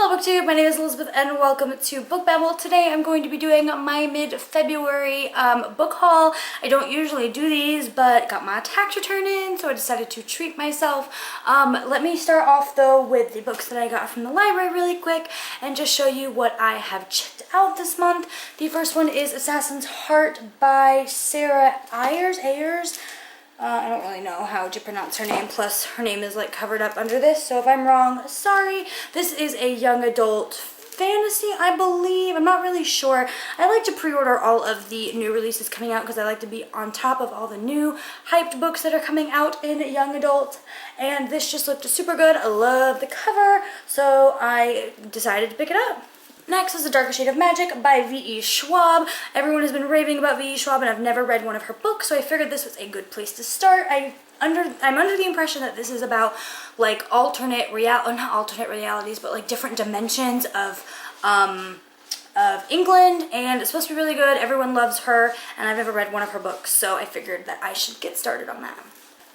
Hello BookTube, my name is Elizabeth and welcome to Book Babble. Today I'm going to be doing my mid-February book haul. I don't usually do these, but got my tax return in, so I decided to treat myself. Let me start off though with the books that I got from the library really quick and just show you what I have checked out this month. The first one is Assassin's Heart by Sarah Ayers. I don't really know how to pronounce her name, plus her name is like covered up under this, so if I'm wrong, sorry. This is a young adult fantasy, I believe. I'm not really sure. I like to pre-order all of the new releases coming out because I like to be on top of all the new hyped books that are coming out in young adult, and this just looked super good. I love the cover, so I decided to pick it up. Next is A Darker Shade of Magic by V.E. Schwab. Everyone has been raving about V.E. Schwab and I've never read one of her books, so I figured this was a good place to start. I'm under the impression that this is about like not alternate realities, but like different dimensions of England, and it's supposed to be really good. Everyone loves her and I've never read one of her books, so I figured that I should get started on that.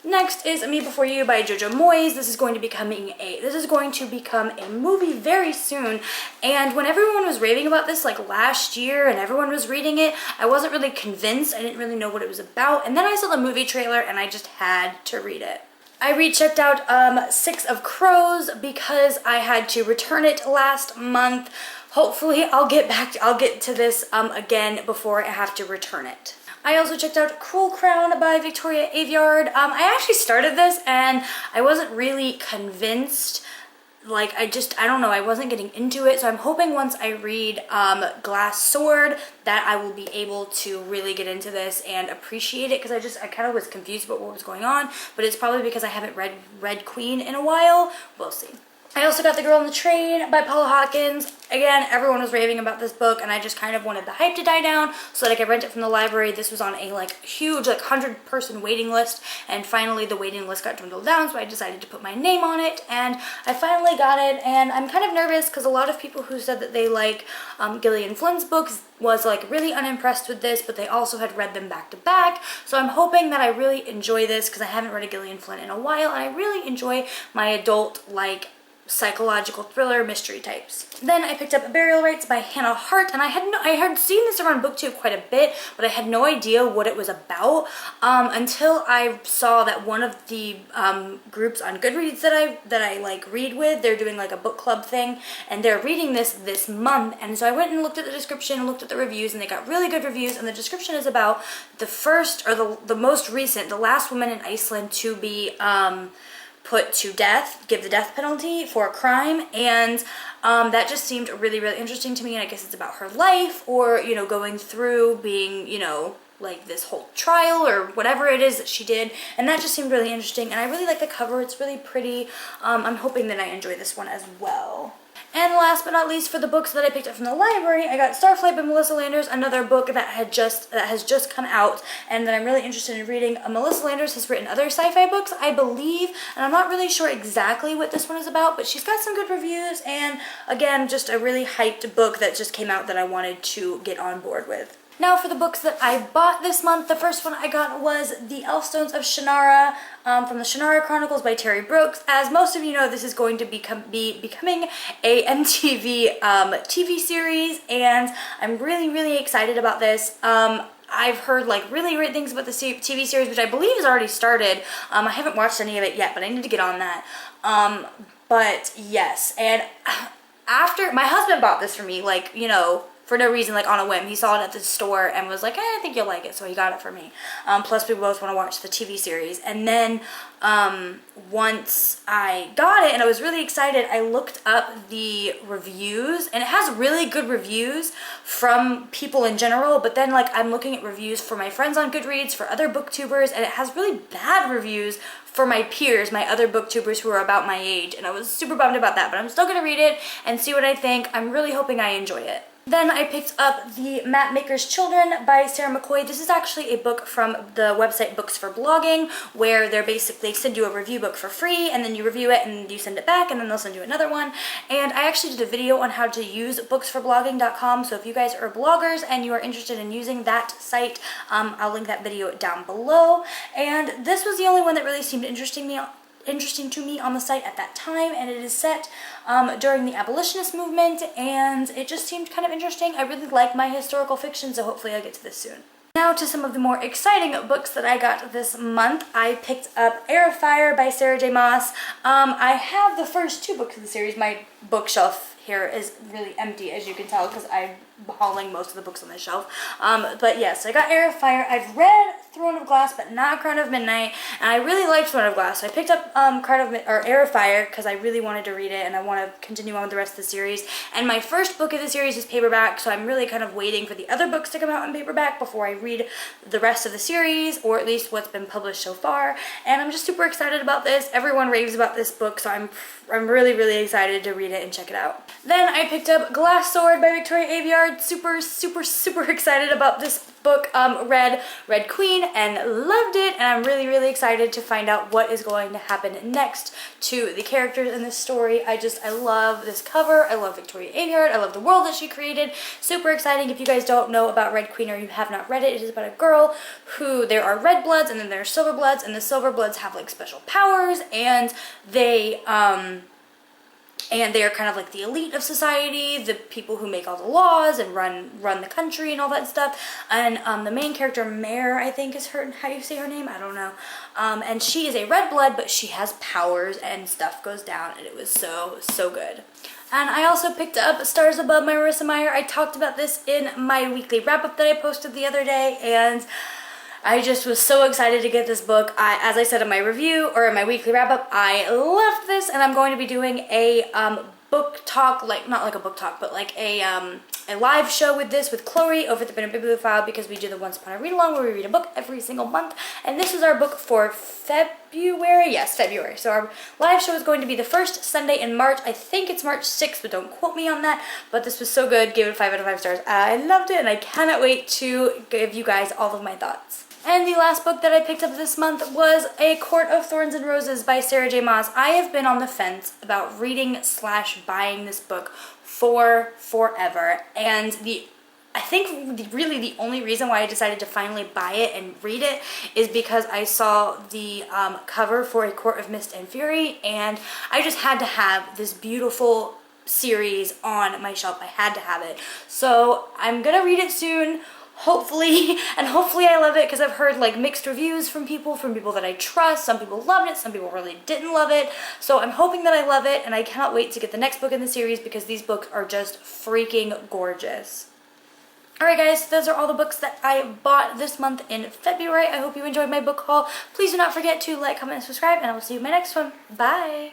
Next is Me Before You by Jojo Moyes. This is going to become a movie very soon, and when everyone was raving about this like last year and everyone was reading it, I wasn't really convinced. I didn't really know what it was about, and then I saw the movie trailer and I just had to read it. I checked out Six of Crows because I had to return it last month. Hopefully I'll get to this again before I have to return it. I also checked out Cruel Crown by Victoria Aveyard. I actually started this and I wasn't really convinced. Like, I don't know, I wasn't getting into it, so I'm hoping once I read Glass Sword that I will be able to really get into this and appreciate it, because I kind of was confused about what was going on, but it's probably because I haven't read Red Queen in a while. We'll see. I also got The Girl on the Train by Paula Hawkins. Again, everyone was raving about this book and I just kind of wanted the hype to die down so that I could rent it from the library. This was on a huge 100-person waiting list, and finally the waiting list got dwindled down, so I decided to put my name on it and I finally got it. And I'm kind of nervous because a lot of people who said that they like Gillian Flynn's books was really unimpressed with this, but they also had read them back to back. So I'm hoping that I really enjoy this because I haven't read a Gillian Flynn in a while and I really enjoy my adult psychological thriller mystery types. Then I picked up Burial Rites by Hannah Hart, and I had seen this around BookTube quite a bit, but I had no idea what it was about until I saw that one of the groups on Goodreads that I read with, they're doing a book club thing, and they're reading this month. And so I went and looked at the description and looked at the reviews, and they got really good reviews. And the description is about the first, or the most recent, the last woman in Iceland to be put to death, give the death penalty for a crime, and that just seemed really, really interesting to me. And I guess it's about her life, or going through being this whole trial or whatever it is that she did, and that just seemed really interesting. And I really like the cover, it's really pretty. I'm hoping that I enjoy this one as well. And last but not least, for the books that I picked up from the library, I got Starflight by Melissa Landers, another book that has just come out and that I'm really interested in reading. Melissa Landers has written other sci-fi books, I believe, and I'm not really sure exactly what this one is about, but she's got some good reviews, and again, just a really hyped book that just came out that I wanted to get on board with. Now for the books that I bought this month, the first one I got was The Elfstones of Shannara from the Shannara Chronicles by Terry Brooks. As most of you know, this is going to be becoming a MTV TV series, and I'm really, really excited about this. I've heard really great things about the TV series, which I believe has already started. I haven't watched any of it yet, but I need to get on that. But yes, and after my husband bought this for me, for no reason, on a whim. He saw it at the store and was like, I think you'll like it, so he got it for me. Plus, we both want to watch the TV series. And then once I got it and I was really excited, I looked up the reviews, and it has really good reviews from people in general, but then I'm looking at reviews for my friends on Goodreads, for other booktubers, and it has really bad reviews for my peers, my other booktubers who are about my age, and I was super bummed about that, but I'm still gonna read it and see what I think. I'm really hoping I enjoy it. Then I picked up The Mapmaker's Children by Sarah McCoy. This is actually a book from the website Books for Blogging, where they send you a review book for free, and then you review it and you send it back, and then they'll send you another one. And I actually did a video on how to use booksforblogging.com, so if you guys are bloggers and you are interested in using that site, I'll link that video down below. And this was the only one that really seemed interesting interesting to me on the site at that time, and it is set during the abolitionist movement, and it just seemed kind of interesting. I really like my historical fiction, so hopefully I'll get to this soon. Now to some of the more exciting books that I got this month. I picked up Air of Fire by Sarah J. Maas. I have the first 2 books of the series. My bookshelf here is really empty, as you can tell, because I'm hauling most of the books on the shelf. But yes, I got Air of Fire. I've read Throne of Glass, but not Crown of Midnight, and I really liked Throne of Glass. So I picked up Air of Fire because I really wanted to read it, and I want to continue on with the rest of the series. And my first book of the series is paperback, so I'm really kind of waiting for the other books to come out in paperback before I read the rest of the series, or at least what's been published so far. And I'm just super excited about this. Everyone raves about this book, so I'm really, really excited to read it and check it out. Then I picked up Glass Sword by Victoria Aveyard. Super, super, super excited about this book. Read Red Queen and loved it, and I'm really, really excited to find out what is going to happen next to the characters in this story. I love this cover. I love Victoria Aveyard. I love the world that she created. Super exciting. If you guys don't know about Red Queen or you have not read it, it is about a girl who, there are red bloods and then there are silver bloods, and the silver bloods have like special powers, and they are kind of like the elite of society, the people who make all the laws and run the country and all that stuff. And the main character, Mare, I think is how you say her name, I don't know. And she is a red blood, but she has powers and stuff goes down, and it was so, so good. And I also picked up Stars Above by Marissa Meyer. I talked about this in my weekly wrap-up that I posted the other day, and I just was so excited to get this book. As I said in my review, or in my weekly wrap-up, I loved this, and I'm going to be doing a book talk, like, not like a book talk, but like a live show with this with Chloe over at the Bibliophile, because we do the Once Upon a Read-Along where we read a book every single month, and this is our book for February. Yes, February. So our live show is going to be the first Sunday in March. I think it's March 6th, but don't quote me on that. But this was so good. Gave it 5 out of 5 stars. I loved it, and I cannot wait to give you guys all of my thoughts. And the last book that I picked up this month was A Court of Thorns and Roses by Sarah J. Maas. I have been on the fence about reading/buying this book for forever, and I think really the only reason why I decided to finally buy it and read it is because I saw the cover for A Court of Mist and Fury, and I just had to have this beautiful series on my shelf. I had to have it. So I'm gonna read it soon, hopefully, and hopefully I love it, because I've heard like mixed reviews from people that I trust. Some people loved it, some people really didn't love it. So I'm hoping that I love it, and I cannot wait to get the next book in the series, because these books are just freaking gorgeous. Alright guys, those are all the books that I bought this month in February. I hope you enjoyed my book haul. Please do not forget to like, comment, and subscribe, and I will see you in my next one. Bye!